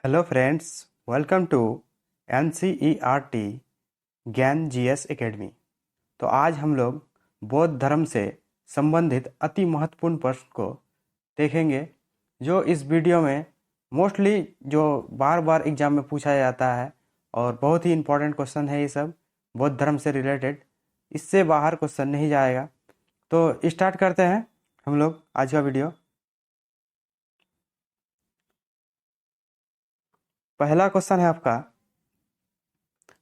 Hello friends, welcome to NCERT Gyan GS academy. तो आज हम लोग बौद्ध धर्म से संबंधित अति महत्वपूर्ण प्रश्न को देखेंगे, जो इस वीडियो में मोस्टली जो बार बार एग्जाम में पूछा जाता है और बहुत ही इम्पोर्टेंट क्वेश्चन है। ये सब बौद्ध धर्म से रिलेटेड, इससे बाहर क्वेश्चन नहीं जाएगा। तो स्टार्ट करते हैं हम लोग आज का वीडियो। पहला क्वेश्चन है आपका,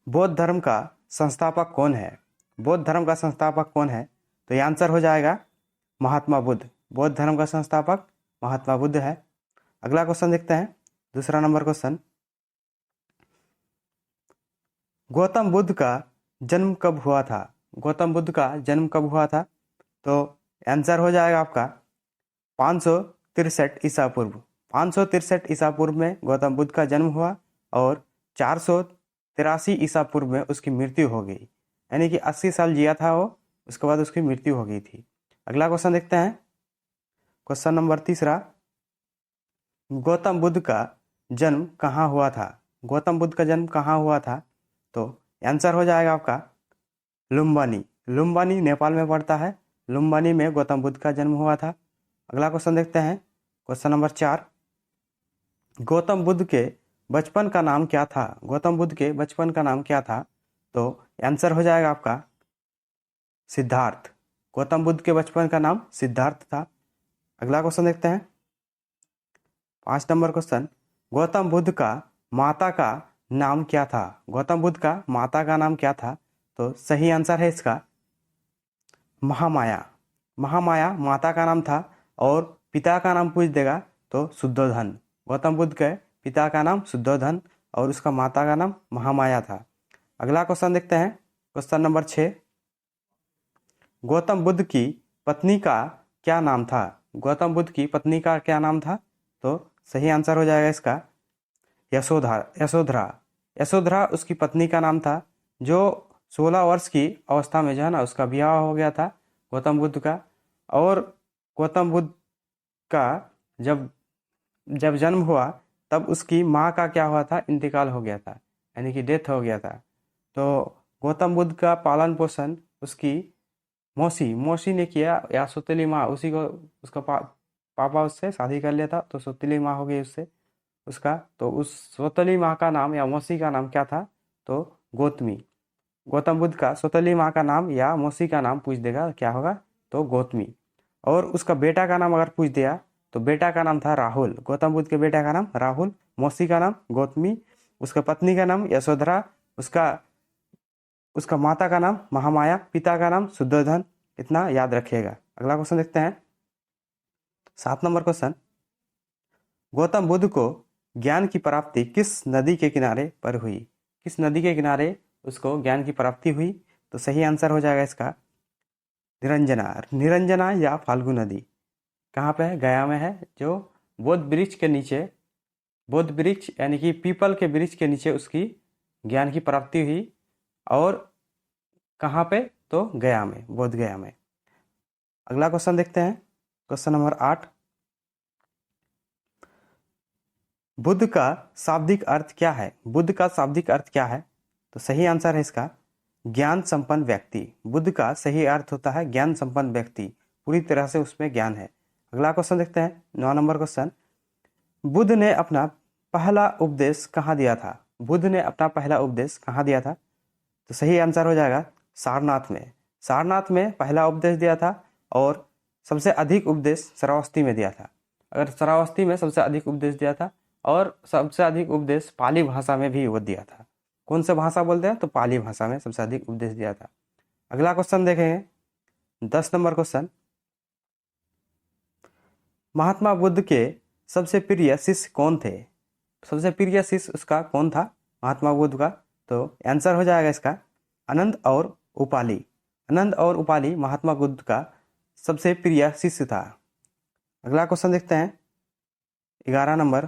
बौद्ध धर्म का संस्थापक कौन है? बौद्ध धर्म का संस्थापक कौन है? तो ये आंसर हो जाएगा महात्मा बुद्ध। बौद्ध धर्म का संस्थापक महात्मा बुद्ध है। अगला क्वेश्चन देखते हैं, दूसरा नंबर क्वेश्चन, गौतम बुद्ध का जन्म कब हुआ था? गौतम बुद्ध का जन्म कब हुआ था? तो आंसर हो जाएगा आपका 563 ईसा पूर्व। 563 ईसा पूर्व में गौतम बुद्ध का जन्म हुआ और 483 ईसा पूर्व में उसकी मृत्यु हो गई। यानी कि 80 साल जिया था वो, उसके बाद उसकी मृत्यु हो गई थी। अगला क्वेश्चन देखते हैं, क्वेश्चन नंबर तीसरा, गौतम बुद्ध का जन्म कहाँ हुआ था? गौतम बुद्ध का जन्म कहाँ हुआ था? तो आंसर हो जाएगा आपका लुम्बिनी। लुम्बिनी नेपाल में पड़ता है। लुम्बिनी में गौतम बुद्ध का जन्म हुआ था। अगला क्वेश्चन देखते हैं, क्वेश्चन नंबर 4, गौतम बुद्ध के बचपन का नाम क्या था? गौतम बुद्ध के बचपन का नाम क्या था? तो आंसर हो जाएगा आपका सिद्धार्थ। गौतम बुद्ध के बचपन का नाम सिद्धार्थ था। अगला क्वेश्चन देखते हैं, 5 नंबर क्वेश्चन, गौतम बुद्ध का माता का नाम क्या था? गौतम बुद्ध का माता का नाम क्या था? तो सही आंसर है इसका महामाया। महामाया माता का नाम था। और पिता का नाम पूछ देगा तो शुद्धोधन। गौतम बुद्ध के पिता का नाम शुद्धोधन और उसका माता का नाम महामाया था। अगला क्वेश्चन देखते हैं, क्वेश्चन नंबर 6, गौतम बुद्ध की पत्नी का क्या नाम था? गौतम बुद्ध की पत्नी का क्या नाम था? तो सही आंसर हो जाएगा इसका यशोधरा। यशोधरा उसकी पत्नी का नाम था, जो 16 वर्ष की अवस्था में जो है ना, उसका ब्याह हो गया था गौतम बुद्ध का। और गौतम बुद्ध का जब जब जन्म हुआ तब उसकी माँ का क्या हुआ था? इंतकाल हो गया था, यानी कि डेथ हो गया था। तो गौतम बुद्ध का पालन पोषण उसकी मौसी ने किया, या सौतेली माँ, उसी को उसका पापा उससे शादी कर लिया था, तो सौतेली माँ हो गई उससे उसका। तो उस सौतेली माँ का नाम या मौसी का नाम क्या था? तो गौतमी। गौतम बुद्ध का सौतेली माँ का नाम या मौसी का नाम पूछ देगा, क्या होगा? तो गौतमी। और उसका बेटा का नाम अगर पूछ दिया तो बेटा का नाम था राहुल। गौतम बुद्ध के बेटा का नाम राहुल, मौसी का नाम गौतमी, उसका पत्नी का नाम यशोधरा, उसका उसका माता का नाम महामाया, पिता का नाम शुद्धोधन। इतना याद रखिएगा। अगला क्वेश्चन देखते हैं, 7 नंबर क्वेश्चन, गौतम बुद्ध को ज्ञान की प्राप्ति किस नदी के किनारे पर हुई? किस नदी के किनारे उसको ज्ञान की प्राप्ति हुई? तो सही आंसर हो जाएगा इसका निरंजना। निरंजना या फाल्गु नदी कहाँ पे है? गया में है। जो बोध वृक्ष के नीचे, बोध वृक्ष यानी कि पीपल के वृक्ष के नीचे उसकी ज्ञान की प्राप्ति हुई। और कहाँ पे? तो गया में, बोध गया में। अगला क्वेश्चन देखते हैं, क्वेश्चन नंबर 8, बुद्ध का शाब्दिक अर्थ क्या है? बुद्ध का शाब्दिक अर्थ क्या है? तो सही आंसर है इसका ज्ञान संपन्न व्यक्ति। बुद्ध का सही अर्थ होता है ज्ञान संपन्न व्यक्ति, पूरी तरह से उसमें ज्ञान है। अगला क्वेश्चन देखते हैं, 9 नंबर क्वेश्चन, बुद्ध ने अपना पहला उपदेश कहाँ दिया था? बुद्ध ने अपना पहला उपदेश कहाँ दिया था? तो सही आंसर हो जाएगा सारनाथ में। सारनाथ में पहला उपदेश दिया था। और सबसे अधिक उपदेश श्रावस्ती में दिया था। अगर श्रावस्ती में सबसे अधिक उपदेश दिया था, और सबसे अधिक उपदेश पाली भाषा में भी वो दिया था। कौन सा भाषा बोलते हैं? तो पाली भाषा में सबसे अधिक उपदेश दिया था। अगला क्वेश्चन देखेंगे, 10 नंबर क्वेश्चन, महात्मा बुद्ध के सबसे प्रिय शिष्य कौन थे? सबसे प्रिय शिष्य उसका कौन था महात्मा बुद्ध का? तो आंसर हो जाएगा इसका आनंद और उपाली। आनंद और उपाली महात्मा बुद्ध का सबसे प्रिय शिष्य था। अगला क्वेश्चन देखते हैं, 11 नंबर,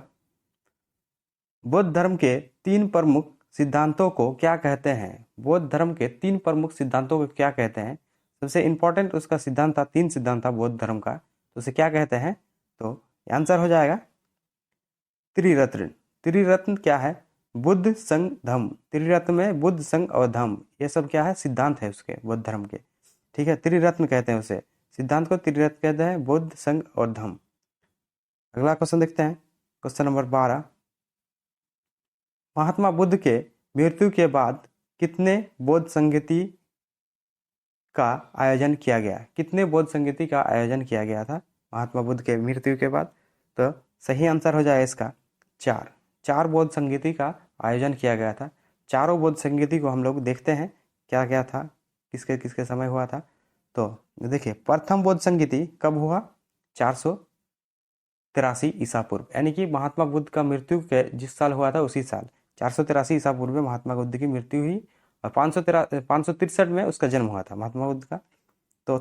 बौद्ध धर्म के 3 प्रमुख सिद्धांतों को क्या कहते हैं? बौद्ध धर्म के 3 प्रमुख सिद्धांतों को क्या कहते हैं? सबसे इंपॉर्टेंट उसका सिद्धांत था, 3 सिद्धांत था बौद्ध धर्म का, तो उसे क्या कहते हैं? तो आंसर हो जाएगा त्रिरत्न। त्रिरत्न क्या है? बुद्ध, संघ, धम्म। त्रिरत्न में बुद्ध, संघ और धम्म, ये सब क्या है? सिद्धांत है उसके, बौद्ध धर्म के। ठीक है, त्रिरत्न कहते हैं उसे, सिद्धांत को त्रिरत्न कहते हैं, बुद्ध, संघ और धम्म। अगला क्वेश्चन देखते हैं, क्वेश्चन नंबर 12। महात्मा बुद्ध के मृत्यु के बाद कितने बौद्ध संगीति का आयोजन किया गया? कितने बौद्ध संगीति का आयोजन किया गया था महात्मा बुद्ध के मृत्यु के बाद? तो सही आंसर हो जाए इसका 4। 4 बौद्ध संगीति का आयोजन किया गया था। चारों बौद्ध संगीति को हम लोग देखते हैं क्या क्या था, किसके किसके समय हुआ था। तो देखिए, प्रथम बौद्ध संगीति कब हुआ? 483 ईसा पूर्व, यानी कि महात्मा बुद्ध का मृत्यु के जिस साल हुआ था उसी साल 483 ईसा पूर्व में महात्मा बुद्ध की मृत्यु हुई और 563 में उसका जन्म हुआ था महात्मा बुद्ध का। तो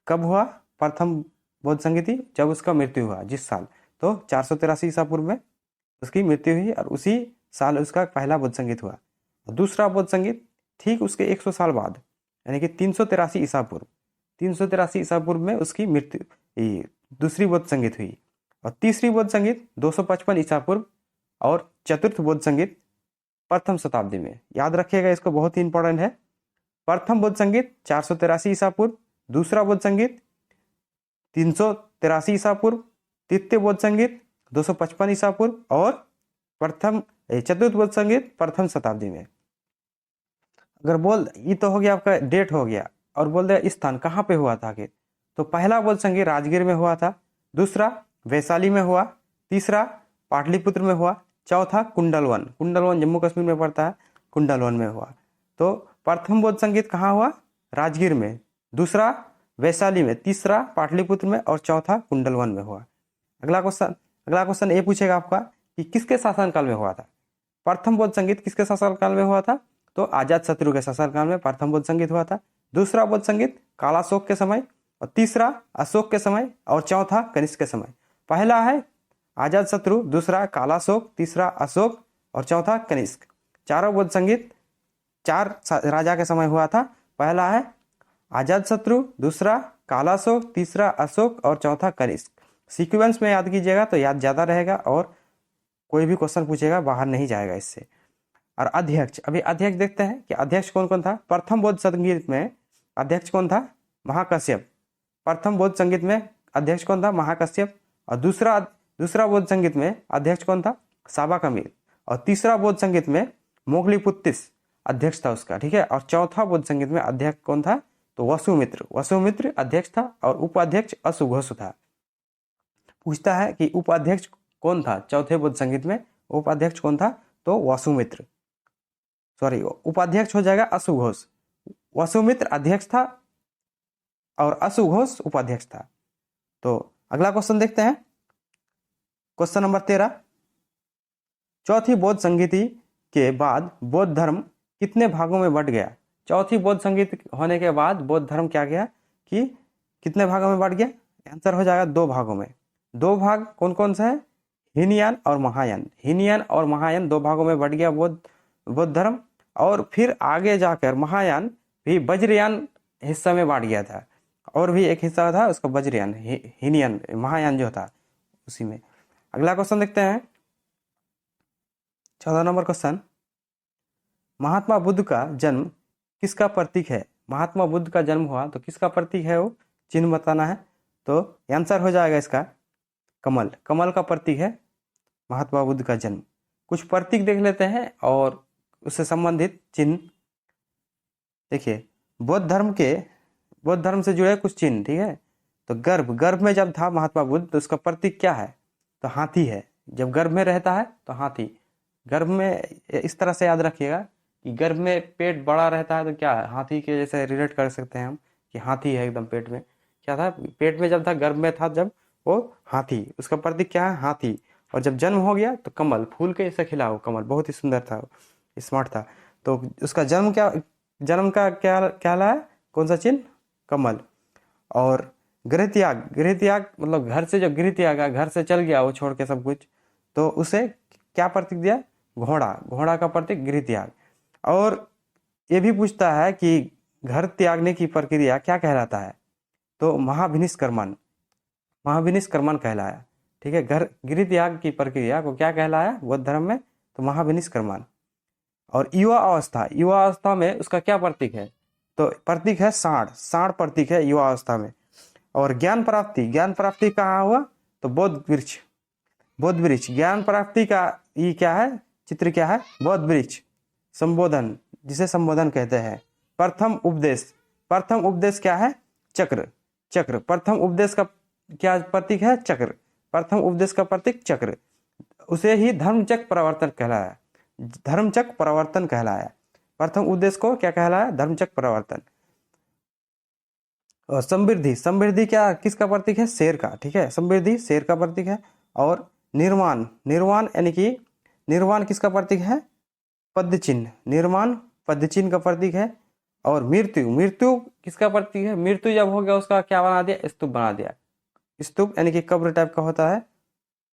कब हुआ प्रथम बौद्ध संगीति? जब उसका मृत्यु हुआ जिस साल, तो 483 ईसा पूर्व में उसकी मृत्यु हुई और उसी साल उसका पहला बौद्ध संगीत हुआ। दूसरा बौद्ध संगीत ठीक उसके 100 साल बाद, यानी कि 383 ईसा पूर्व, 383 ईसा पूर्व में उसकी मृत्यु दूसरी बौद्ध संगीत हुई। और तीसरी बौद्ध संगीत 255 ईसा पूर्व और चतुर्थ बौद्ध संगीत प्रथम शताब्दी में। याद रखिएगा, इसको बहुत ही इंपॉर्टेंट है। प्रथम बौद्ध संगीत 483 ईसा पूर्व, दूसरा बौद्ध संगीत 383 ईसा पूर्व, तृतीय बौद्ध संगीत 255 ईसा पूर्व और चतुर्थ बौद्ध संगीत प्रथम शताब्दी में। अगर बोल, ये तो हो गया आपका डेट हो गया, और बोल दे स्थान कहाँ पे हुआ था आखिर, तो पहला बौद्ध संगीत राजगीर में हुआ था, दूसरा वैशाली में हुआ, तीसरा पाटलिपुत्र में हुआ, चौथा कुंडलवन, कुंडलवन जम्मू कश्मीर में पड़ता है, कुंडलवन में हुआ। तो प्रथम बौद्ध संगीत कहाँ हुआ? राजगीर में, दूसरा वैशाली में, तीसरा पाटलिपुत्र में और चौथा कुंडलवन में हुआ। अगला क्वेश्चन ये पूछेगा आपका कि किसके शासनकाल में हुआ था? प्रथम बौद्ध संगीत किसके शासनकाल में हुआ था? तो अजात शत्रु के शासनकाल में प्रथम बौद्ध संगीत हुआ था। दूसरा बौद्ध संगीत कालाशोक के समय, और तीसरा अशोक के समय और चौथा कनिष्क के समय। पहला है अजात शत्रु, दूसरा कालाशोक, तीसरा अशोक और चौथा कनिष्क। चारों बौद्ध संगीत 4 राजा के समय हुआ था। पहला है अजात शत्रु, दूसरा कालाशोक, तीसरा अशोक और चौथा कनिष्क। सीक्वेंस में याद कीजिएगा तो याद ज्यादा रहेगा और कोई भी क्वेश्चन पूछेगा बाहर नहीं जाएगा इससे। और अध्यक्ष, अभी अध्यक्ष देखते हैं कि अध्यक्ष कौन कौन था। प्रथम बौद्ध संगीत में अध्यक्ष कौन था? महाकश्यप। प्रथम बौद्ध संगीत में अध्यक्ष कौन था? महाकश्यप। और दूसरा बौद्ध संगीत में अध्यक्ष कौन था? साबाकमीर। और तीसरा बौद्ध संगीत में मोगलीपुत्तिस अध्यक्ष था उसका, ठीक है। और चौथा बौद्ध संगीत में अध्यक्ष कौन था? तो वसुमित्र अध्यक्ष था और उपाध्यक्ष अशुघोष था। पूछता है कि उपाध्यक्ष कौन था चौथे बौद्ध संगीत में? उपाध्यक्ष कौन था? तो वसुमित्र, उपाध्यक्ष हो जाएगा अशुघोष। वसुमित्र अध्यक्ष था और अशुघोष उपाध्यक्ष था। तो अगला क्वेश्चन देखते हैं, क्वेश्चन नंबर 13। चौथी बौद्ध संगीति के बाद बौद्ध धर्म कितने भागों में बंट गया? चौथी बौद्ध संगीति होने के बाद बौद्ध धर्म क्या गया कि कितने भागों में बंट गया? आंसर हो जाएगा 2 भागों में। 2 भाग कौन कौन से हैं? हीनयान और महायान। हीनयान और महायान 2 भागों में बंट गया बौद्ध धर्म। और फिर आगे जाकर महायान भी वज्रयान हिस्सा में बांट गया था, और भी एक हिस्सा था उसका वज्रयान, हीनयान, महायान जो था उसी में। अगला क्वेश्चन देखते हैं, 14 नंबर क्वेश्चन। महात्मा बुद्ध का जन्म किसका प्रतीक है? महात्मा बुद्ध का जन्म हुआ तो किसका प्रतीक है? वो चिन्ह बताना है। तो आंसर हो जाएगा इसका कमल। कमल का प्रतीक है महात्मा बुद्ध का जन्म। कुछ प्रतीक देख लेते हैं और उससे संबंधित चिन्ह। देखिए, बौद्ध धर्म से जुड़े कुछ चिन्ह, ठीक है। तो गर्भ में जब था महात्मा बुद्ध तो उसका प्रतीक क्या है? तो हाथी है। जब गर्भ में रहता है तो हाथी। गर्भ में इस तरह से याद रखिएगा कि गर्भ में पेट बड़ा रहता है तो क्या है? हाथी के जैसे रिलेट कर सकते हैं हम कि हाथी है एकदम पेट में। क्या था? पेट में जब था, गर्भ में था जब, वो हाथी। उसका प्रतीक क्या है? हाथी। और जब जन्म हो गया तो कमल, फूल के जैसा खिला वो कमल, बहुत ही सुंदर था, स्मार्ट था। तो उसका जन्म का क्या लाया? कौन सा चिन्ह? कमल। और गृह त्याग मतलब घर से जो गृह त्याग, घर से चल गया वो छोड़ के सब कुछ, तो उसे क्या प्रतीक दिया? घोड़ा का प्रतीक गृह त्याग। और ये भी पूछता है कि घर त्यागने की प्रक्रिया क्या कहलाता है? तो महाभिनिष्क्रमण कहलाया। ठीक है, गिरि त्याग की प्रक्रिया को क्या कहलाया बौद्ध धर्म में? तो महाविनिष्क्रमण। और युवा अवस्था में उसका क्या प्रतीक है? तो प्रतीक है सांड, सांड प्रतीक है युवा अवस्था में। और ज्ञान प्राप्ति कहाँ हुआ? तो बोध वृक्ष। ज्ञान प्राप्ति का ये क्या है, चित्र क्या है? बोध वृक्ष। संबोधन, जिसे संबोधन कहते हैं। प्रथम उपदेश क्या है? चक्र। प्रथम उपदेश का क्या प्रतीक है? चक्र। प्रथम उपदेश का प्रतीक चक्र, उसे ही धर्मचक्र प्रवर्तन कहलाया। प्रथम उपदेश को क्या कहलाया? धर्मचक्र प्रवर्तन। और समृद्धि क्या किसका प्रतीक है? शेर का। ठीक है, समृद्धि शेर का प्रतीक है। और निर्वाण यानी कि निर्वाण किसका प्रतीक है? पद चिन्ह। निर्वाण पद चिन्ह का प्रतीक है। और मृत्यु किसका प्रतीक है? मृत्यु जब हो गया उसका क्या बना दिया? स्तूप बना दिया। स्तूप यानी कि कब्र टाइप का होता है,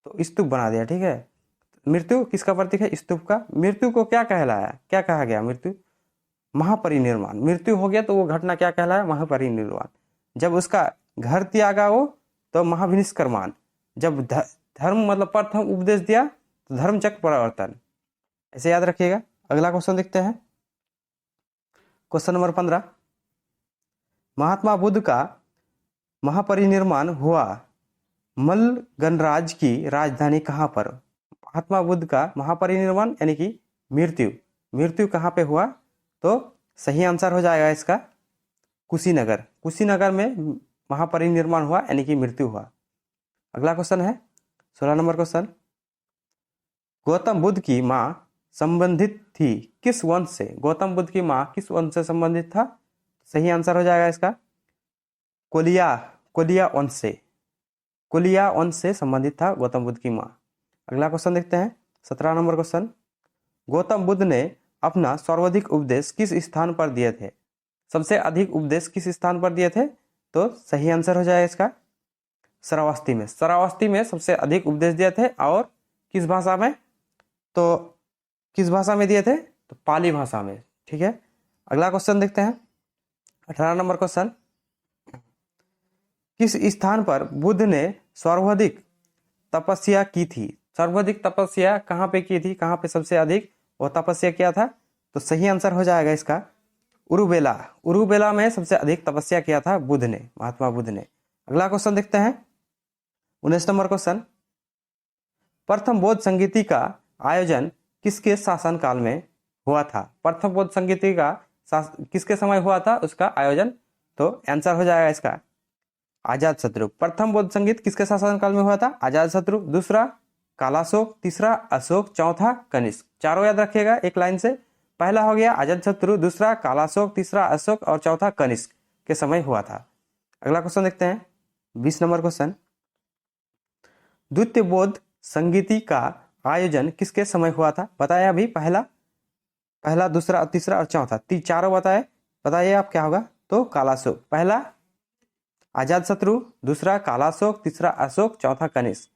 तो स्तूप बना दिया। ठीक है, मृत्यु किसका प्रतीक है? स्तूप का। मृत्यु को क्या कहलाया, क्या कहा गया? मृत्यु महापरिनिर्वाण। मृत्यु हो गया तो वो घटना क्या कहलाया? महापरिनिर्वाण। जब उसका घर त्यागा हो तो महाविनिष्क्रमण। जब धर्म मतलब प्रथम उपदेश दिया तो धर्मचक्र प्रवर्तन। ऐसे याद रखिएगा। अगला क्वेश्चन देखते हैं, क्वेश्चन नंबर 15। महात्मा बुद्ध का महापरिनिर्वाण हुआ मल्ल गणराज्य की राजधानी कहाँ पर? महात्मा बुद्ध का महापरिनिर्वाण यानी कि मृत्यु कहाँ पे हुआ? तो सही आंसर हो जाएगा इसका कुशीनगर में महापरिनिर्वाण हुआ यानी कि मृत्यु हुआ। अगला क्वेश्चन है 16 नंबर क्वेश्चन। गौतम बुद्ध की माँ संबंधित थी किस वंश से? गौतम बुद्ध की माँ किस वंश से संबंधित था? सही आंसर हो जाएगा इसका कोलिया वंश से संबंधित था गौतम बुद्ध की माँ। अगला क्वेश्चन देखते हैं 17 नंबर क्वेश्चन। गौतम बुद्ध ने अपना सर्वाधिक उपदेश किस स्थान पर दिए थे? सबसे अधिक उपदेश किस स्थान पर दिए थे? तो सही आंसर हो जाएगा इसका श्रावस्ती में सबसे अधिक उपदेश दिए थे। और किस भाषा में? तो किस भाषा में दिए थे? तो पाली भाषा में। ठीक है, अगला क्वेश्चन देखते हैं 18 नंबर क्वेश्चन। किस स्थान पर बुद्ध ने सर्वाधिक तपस्या की थी? सर्वाधिक तपस्या कहाँ पे की थी? कहाँ पे सबसे अधिक वो तपस्या किया था? तो सही आंसर हो जाएगा इसका उरुबेला में सबसे अधिक तपस्या किया था बुद्ध ने, महात्मा बुद्ध ने। अगला क्वेश्चन देखते हैं 19 नंबर क्वेश्चन। प्रथम बौद्ध संगीति का आयोजन किसके शासन काल में हुआ था? प्रथम बौद्ध संगीति का किसके समय हुआ था उसका आयोजन? तो आंसर हो जाएगा इसका अजातशत्रु। प्रथम बौद्ध संगीत किसके शासन काल में हुआ था? अजातशत्रु। दूसरा कालाशोक, तीसरा अशोक, चौथा कनिष्क। चारों याद रखिएगा एक लाइन से। पहला हो गया अजातशत्रु, दूसरा कालाशोक, तीसरा अशोक और चौथा कनिष्क के समय हुआ था। अगला क्वेश्चन देखते हैं 20 नंबर क्वेश्चन। द्वितीय बौद्ध संगीति का आयोजन किसके समय हुआ था? बताया अभी पहला, दूसरा, तीसरा और चौथा, चारों बताइए आप क्या होगा? तो कालाशोक। पहला अजातशत्रु, दूसरा कालाशोक, तीसरा अशोक, चौथा कनिष्क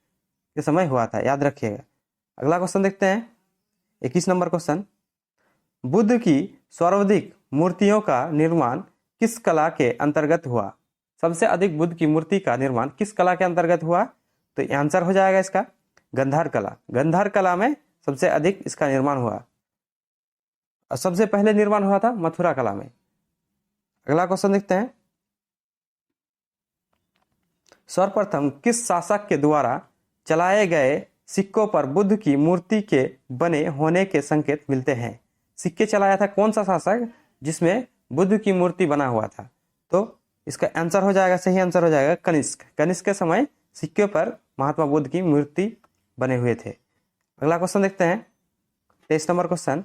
के समय हुआ था, याद रखिएगा। अगला क्वेश्चन देखते हैं 21 नंबर क्वेश्चन। बुद्ध की सर्वाधिक मूर्तियों का निर्माण किस कला के अंतर्गत हुआ? सबसे अधिक बुद्ध की मूर्ति का निर्माण किस कला के अंतर्गत हुआ? तो आंसर हो जाएगा इसका गंधार कला में सबसे अधिक इसका निर्माण हुआ। और सबसे पहले निर्माण हुआ था मथुरा कला में। अगला क्वेश्चन देखते हैं। सर्वप्रथम किस शासक के द्वारा चलाए गए सिक्कों पर बुद्ध की मूर्ति के बने होने के संकेत मिलते हैं? सिक्के चलाया था कौन सा शासक जिसमें बुद्ध की मूर्ति बना हुआ था? तो इसका आंसर हो जाएगा, सही आंसर हो जाएगा कनिष्क के समय सिक्के पर महात्मा बुद्ध की मूर्ति बने हुए थे। अगला क्वेश्चन देखते हैं 23 नंबर क्वेश्चन।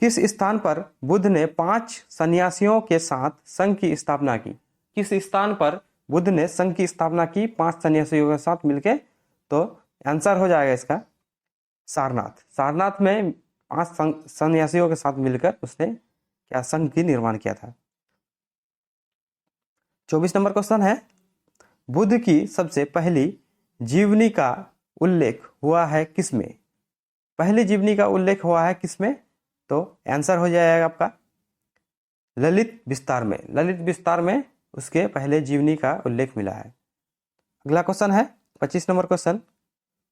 किस स्थान पर बुद्ध ने 5 सन्यासियों के साथ संघ की स्थापना की? किस स्थान पर बुद्ध ने संघ की स्थापना की 5 सन्यासियों के साथ मिलके? तो आंसर हो जाएगा इसका सारनाथ में 5 सन्यासियों के साथ मिलकर उसने क्या संघ की निर्माण किया था। 24 नंबर क्वेश्चन है। बुद्ध की सबसे पहली जीवनी का उल्लेख हुआ है किसमें? पहली जीवनी का उल्लेख हुआ है किसमें? तो आंसर हो जाएगा आपका ललित विस्तार में उसके पहले जीवनी का उल्लेख मिला है। अगला क्वेश्चन है 25 नंबर क्वेश्चन,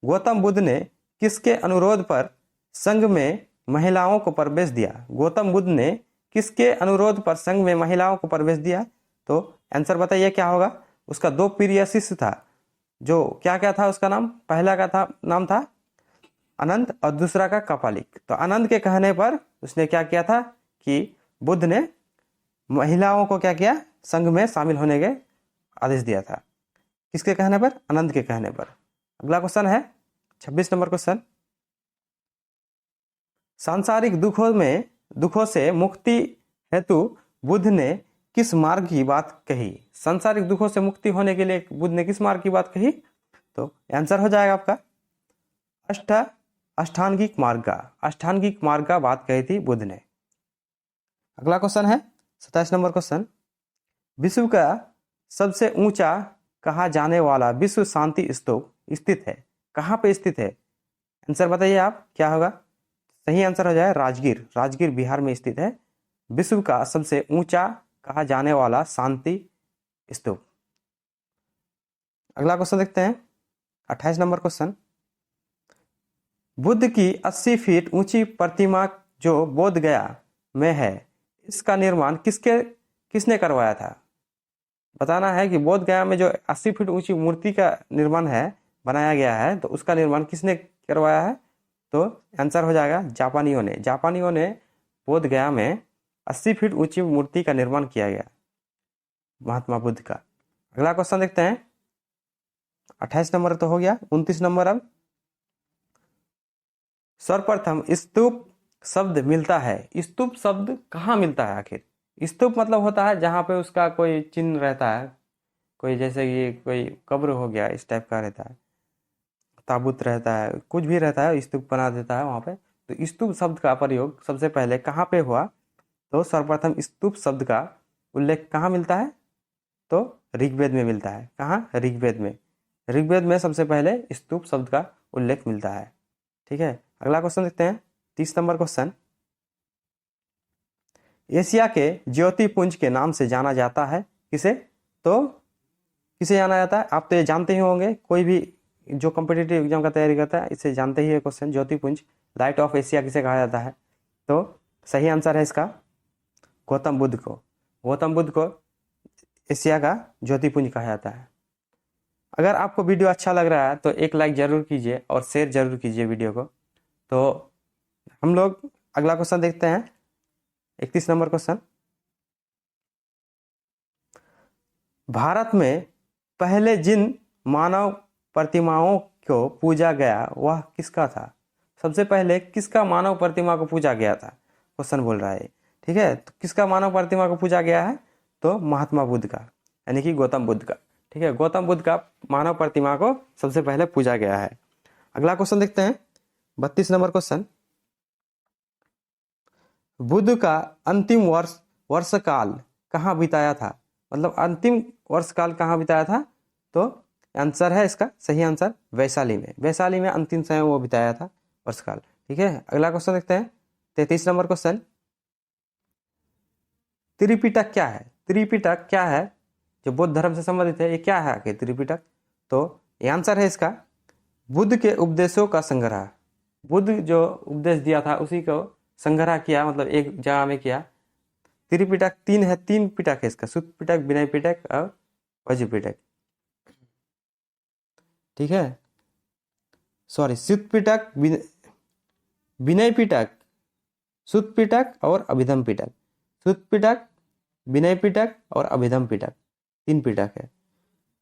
गौतम बुद्ध ने किसके अनुरोध पर संघ में महिलाओं को प्रवेश दिया? गौतम बुद्ध ने किसके अनुरोध पर संघ में महिलाओं को प्रवेश दिया? तो आंसर बताइए क्या होगा। उसका 2 प्रिय शिष्य था, जो क्या क्या था उसका नाम, पहला का नाम था अनंत और दूसरा का कपालिक। तो अनंत के कहने पर उसने क्या किया था कि बुद्ध ने महिलाओं को क्या किया, संघ में शामिल होने के आदेश दिया था। किसके कहने पर? अनंत के कहने पर। अगला क्वेश्चन है 26 नंबर क्वेश्चन, सांसारिक दुखों से मुक्ति हेतु बुद्ध ने किस मार्ग की बात कही? सांसारिक दुखों से मुक्ति होने के लिए बुद्ध ने किस मार्ग की बात कही? तो आंसर हो जाएगा आपका अष्टांगिक मार्ग का बात कही थी बुद्ध ने। अगला क्वेश्चन है 27 नंबर क्वेश्चन, विश्व का सबसे ऊंचा कहा जाने वाला विश्व शांति स्तूप स्थित है, कहाँ पे स्थित है? आंसर बताइए आप क्या होगा। सही आंसर हो जाए राजगीर बिहार में स्थित है विश्व का सबसे ऊंचा कहा जाने वाला शांति स्तूप। अगला क्वेश्चन देखते हैं 28 नंबर क्वेश्चन, बुद्ध की 80 फीट ऊंची प्रतिमा जो बोध गया में है, इसका निर्माण किसने करवाया था? बताना है कि बोध गया में जो 80 फीट ऊंची मूर्ति का निर्माण है, बनाया गया है, तो उसका निर्माण किसने करवाया है? तो आंसर हो जाएगा जापानियों ने बोध गया में 80 फीट ऊंची मूर्ति का निर्माण किया गया महात्मा बुद्ध का। अगला क्वेश्चन देखते हैं 28 नंबर तो हो गया। 29 नंबर, अब सर्वप्रथम स्तूप शब्द मिलता है, स्तूप शब्द कहाँ मिलता है आखिर? स्तूप मतलब होता है जहाँ पे उसका कोई चिन्ह रहता है, कोई जैसे कि कोई कब्र हो गया इस टाइप का रहता है, ताबूत रहता है, कुछ भी रहता है, स्तूप बना देता है वहाँ पे। तो स्तूप शब्द का प्रयोग सबसे पहले कहाँ पे हुआ? तो सर्वप्रथम स्तूप शब्द का उल्लेख कहाँ मिलता है? तो ऋग्वेद में मिलता है। कहाँ? ऋग्वेद में सबसे पहले स्तूप शब्द का उल्लेख मिलता है। ठीक है, अगला क्वेश्चन देखते हैं 30 नंबर क्वेश्चन, एशिया के ज्योतिपुंज के नाम से जाना जाता है किसे? तो किसे जाना जाता है? आप तो ये जानते ही होंगे, कोई भी जो कॉम्पिटिटिव एग्जाम का तैयारी करता है इसे जानते ही है क्वेश्चन, ज्योतिपुंज, लाइट ऑफ एशिया किसे कहा जाता है? तो सही आंसर है इसका गौतम बुद्ध को एशिया का ज्योतिपुंज कहा जाता है। अगर आपको वीडियो अच्छा लग रहा है तो एक लाइक जरूर कीजिए और शेयर जरूर कीजिए वीडियो को। तो हम लोग अगला क्वेश्चन देखते हैं 31 नंबर क्वेश्चन, भारत में पहले जिन मानव प्रतिमाओं को पूजा गया वह किसका था? सबसे पहले किसका मानव प्रतिमा को पूजा गया था? क्वेश्चन बोल रहा है। ठीक है, तो किसका मानव प्रतिमा को पूजा गया है? तो महात्मा बुद्ध का, यानी कि गौतम बुद्ध का। ठीक है, गौतम बुद्ध का मानव प्रतिमा को सबसे पहले पूजा गया है। अगला क्वेश्चन देखते हैं 32 नंबर क्वेश्चन, बुद्ध का अंतिम वर्ष काल कहाँ बिताया था? मतलब अंतिम वर्ष काल कहाँ बिताया था? तो आंसर है इसका सही आंसर वैशाली में अंतिम समय वो बिताया था वर्ष काल। ठीक है, अगला क्वेश्चन देखते हैं 33 नंबर क्वेश्चन, त्रिपिटक क्या है? जो बौद्ध धर्म से संबंधित है, ये क्या है आखिर त्रिपिटक? तो ये आंसर है इसका बुद्ध के उपदेशों का संग्रह। बुद्ध जो उपदेश दिया था उसी को संग्रह किया, मतलब एक जगह में किया। त्रिपिटक 3 पिटक है इसका, सुत्त पिटक, विनय पिटक और वज्र पिटक। ठीक है, सॉरी, सुत्त पिटक, विनय पिटक, सुत्त पिटक और अभिधम पिटक। सुत्त पिटक, विनय पिटक और अभिधम पिटक, 3 पिटक है।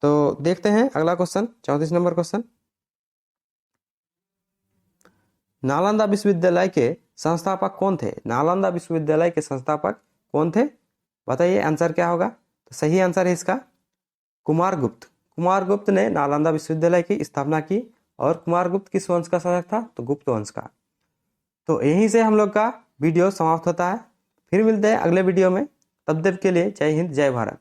तो देखते हैं अगला क्वेश्चन 34 नंबर क्वेश्चन, नालंदा विश्वविद्यालय के संस्थापक कौन थे? नालंदा विश्वविद्यालय के संस्थापक कौन थे? बताइए आंसर क्या होगा। तो सही आंसर है इसका कुमारगुप्त ने नालंदा विश्वविद्यालय की स्थापना की। और कुमारगुप्त किस वंश का शासक था? तो गुप्त वंश का। तो यहीं से हम लोग का वीडियो समाप्त होता है। फिर मिलते हैं अगले वीडियो में, तब तक के लिए जय हिंद जय भारत।